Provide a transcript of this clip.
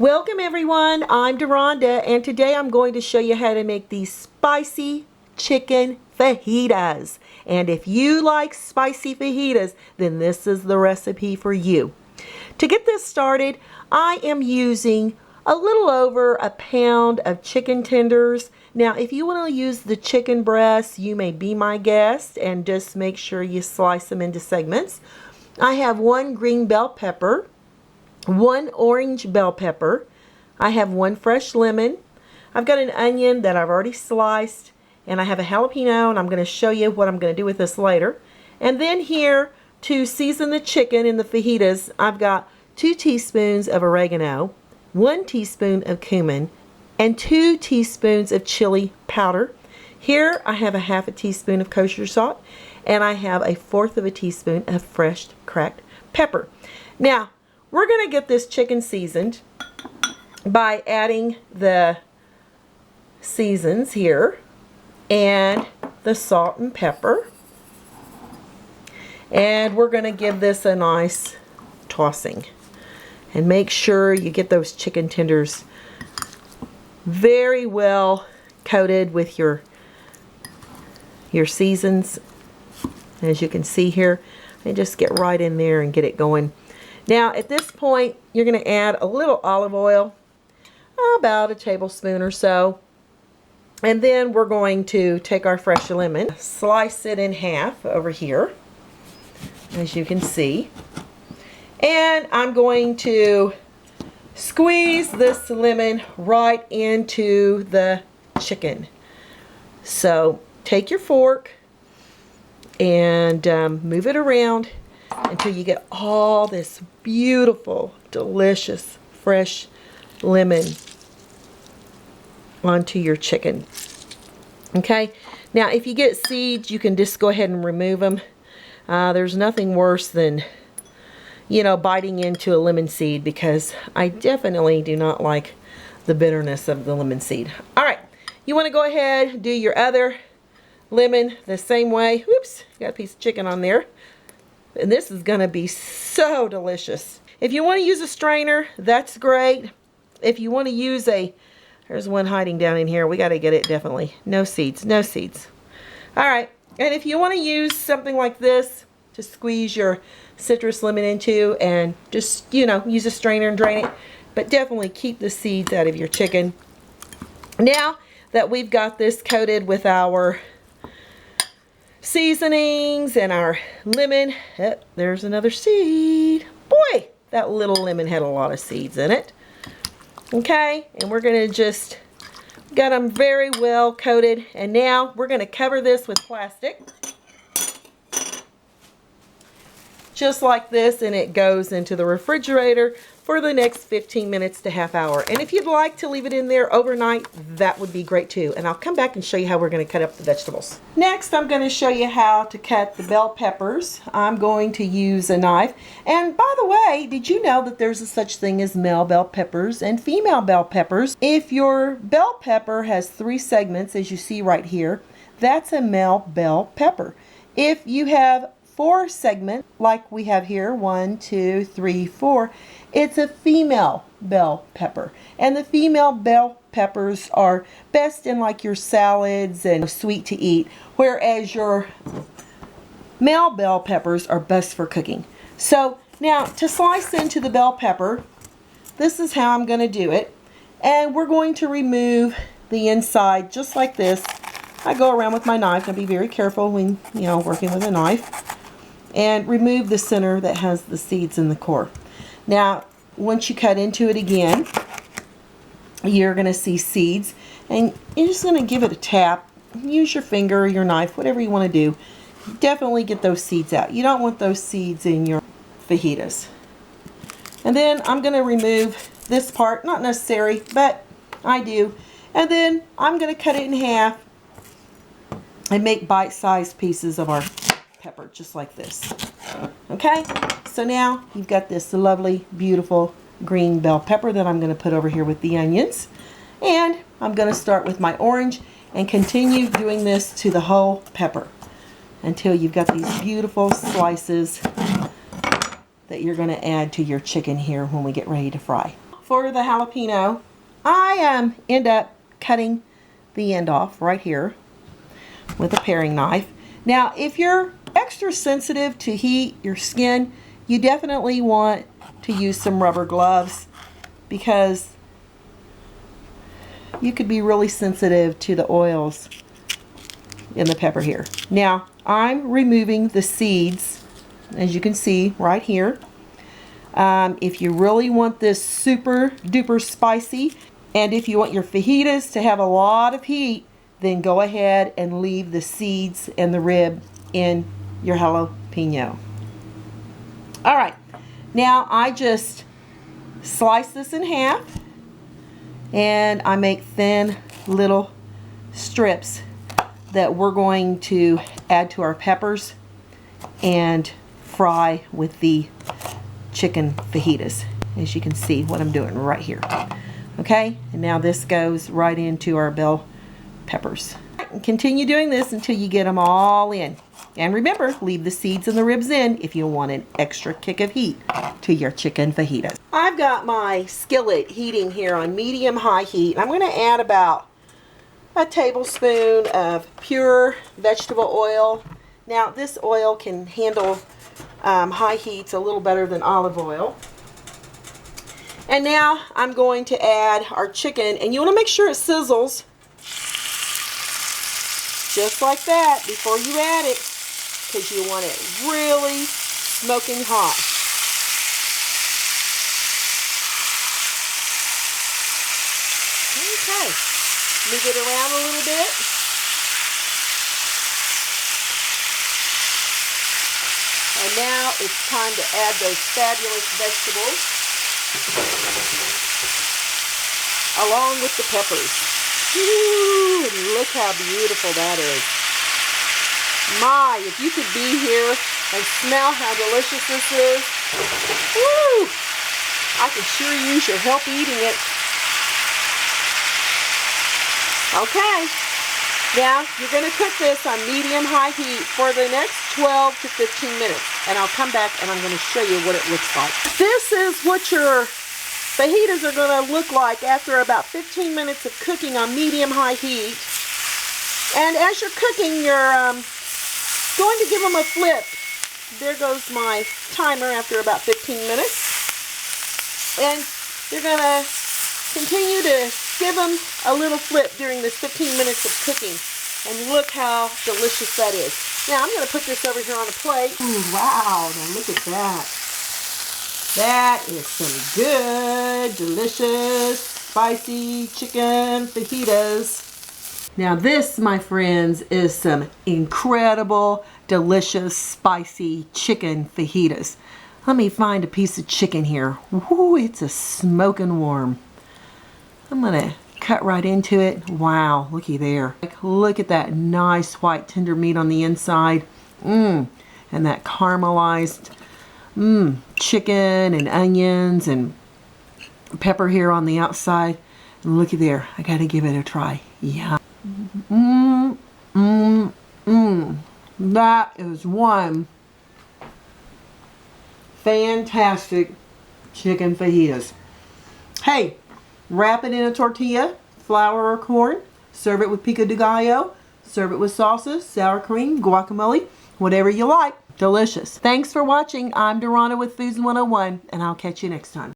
Welcome everyone, I'm Deronda, and today I'm going to show you how to make these spicy chicken fajitas. And if you like spicy fajitas, then this is the recipe for you. To get this started, I am using a little over a pound of chicken tenders. Now, if you want to use the chicken breasts, you may be my guest, and just make sure you slice them into segments. I have one green bell pepper, one orange bell pepper. I have one fresh lemon. I've got an onion that I've already sliced, and I have a jalapeno, and I'm going to show you what I'm going to do with this later. And then here, to season the chicken in the fajitas, I've got 2 teaspoons of oregano, 1 teaspoon of cumin, and 2 teaspoons of chili powder. Here I have a half a teaspoon of kosher salt, and I have a 1/4 of a teaspoon of fresh cracked pepper. Now, we're going to get this chicken seasoned by adding the seasons here and the salt and pepper. And we're going to give this a nice tossing. And make sure you get those chicken tenders very well coated with your seasons. As you can see here, and just get right in there and get it going. Now at this point, you're going to add a little olive oil, about a tablespoon or so. And then we're going to take our fresh lemon, slice it in half over here, as you can see. And I'm going to squeeze this lemon right into the chicken. So take your fork and move it around until you get all this beautiful, delicious, fresh lemon onto your chicken. Okay, now if you get seeds, you can just go ahead and remove them. There's nothing worse than, you know, biting into a lemon seed, because I definitely do not like the bitterness of the lemon seed. All right, you want to go ahead and do your other lemon the same way. Whoops, got a piece of chicken on there. And this is going to be so delicious. If you want to use a strainer, that's great. If you want to use there's one hiding down in here. We got to get it definitely. No seeds, no seeds. All right, and if you want to use something like this to squeeze your citrus lemon into, and just, you know, use a strainer and drain it, but definitely keep the seeds out of your chicken. Now that we've got this coated with our seasonings and our lemon, there's another seed. Boy, that little lemon had a lot of seeds in it. Okay, and we're going to just got them very well coated, and now we're going to cover this with plastic just like this, and it goes into the refrigerator for the next 15 minutes to half hour. And if you'd like to leave it in there overnight, that would be great too. And I'll come back and show you how we're going to cut up the vegetables. Next, I'm going to show you how to cut the bell peppers. I'm going to use a knife. And by the way, did you know that there's a such thing as male bell peppers and female bell peppers? If your bell pepper has 3 segments, as you see right here, that's a male bell pepper. If you have 4 segments, like we have here, 1, 2, 3, 4, it's a female bell pepper. And the female bell peppers are best in like your salads and sweet to eat, whereas your male bell peppers are best for cooking. So now to slice into the bell pepper, this is how I'm going to do it. And we're going to remove the inside just like this. I go around with my knife, and be very careful when, you know, working with a knife. And remove the center that has the seeds in the core. Now, once you cut into it again, you're going to see seeds, and you're just going to give it a tap. Use your finger or your knife, whatever you want to do. Definitely get those seeds out. You don't want those seeds in your fajitas. And then I'm going to remove this part, not necessary, but I do. And then I'm going to cut it in half and make bite-sized pieces of our pepper, just like this. Okay, so now you've got this lovely, beautiful green bell pepper that I'm going to put over here with the onions. And I'm going to start with my orange and continue doing this to the whole pepper until you've got these beautiful slices that you're going to add to your chicken here when we get ready to fry. for the jalapeno, I end up cutting the end off right here with a paring knife. Now, if you're extra sensitive to heat, your skin, you definitely want to use some rubber gloves because you could be really sensitive to the oils in the pepper here. Now, I'm removing the seeds, as you can see right here. If you really want this super duper spicy, and if you want your fajitas to have a lot of heat, then go ahead and leave the seeds and the rib in your jalapeno. All right, now I just slice this in half and I make thin little strips that we're going to add to our peppers and fry with the chicken fajitas, as you can see what I'm doing right here. Okay, and now this goes right into our bell peppers. Continue doing this until you get them all in. And remember, leave the seeds and the ribs in if you want an extra kick of heat to your chicken fajitas. I've got my skillet heating here on medium-high heat. I'm going to add about a tablespoon of pure vegetable oil. Now, this oil can handle high heats a little better than olive oil. And now I'm going to add our chicken, and you want to make sure it sizzles just like that before you add it, because you want it really smoking hot. Okay, move it around a little bit. And now it's time to add those fabulous vegetables along with the peppers. Ooh, look how beautiful that is. My, if you could be here and smell how delicious this is. Woo! I could sure use your help eating it. Okay. Now, you're going to cook this on medium-high heat for the next 12 to 15 minutes. And I'll come back and I'm going to show you what it looks like. This is what your fajitas are going to look like after about 15 minutes of cooking on medium-high heat. And as you're cooking, you're going to give them a flip. There goes my timer after about 15 minutes. And you're going to continue to give them a little flip during this 15 minutes of cooking. And look how delicious that is. Now I'm going to put this over here on a plate. Ooh, wow, now look at that. That is some good, delicious, spicy chicken fajitas. Now this, my friends, is some incredible, delicious, spicy chicken fajitas. Let me find a piece of chicken here. Ooh, it's a smoking warm. I'm going to cut right into it. Wow, looky there. Look at that nice white tender meat on the inside. And that caramelized chicken and onions and pepper here on the outside. And looky there. I got to give it a try. Yeah. That is one fantastic chicken fajitas. Hey, wrap it in a tortilla, flour or corn, serve it with pico de gallo, serve it with salsa, sour cream, guacamole, whatever you like. Delicious. Thanks for watching. I'm Deronda with Foods 101, and I'll catch you next time.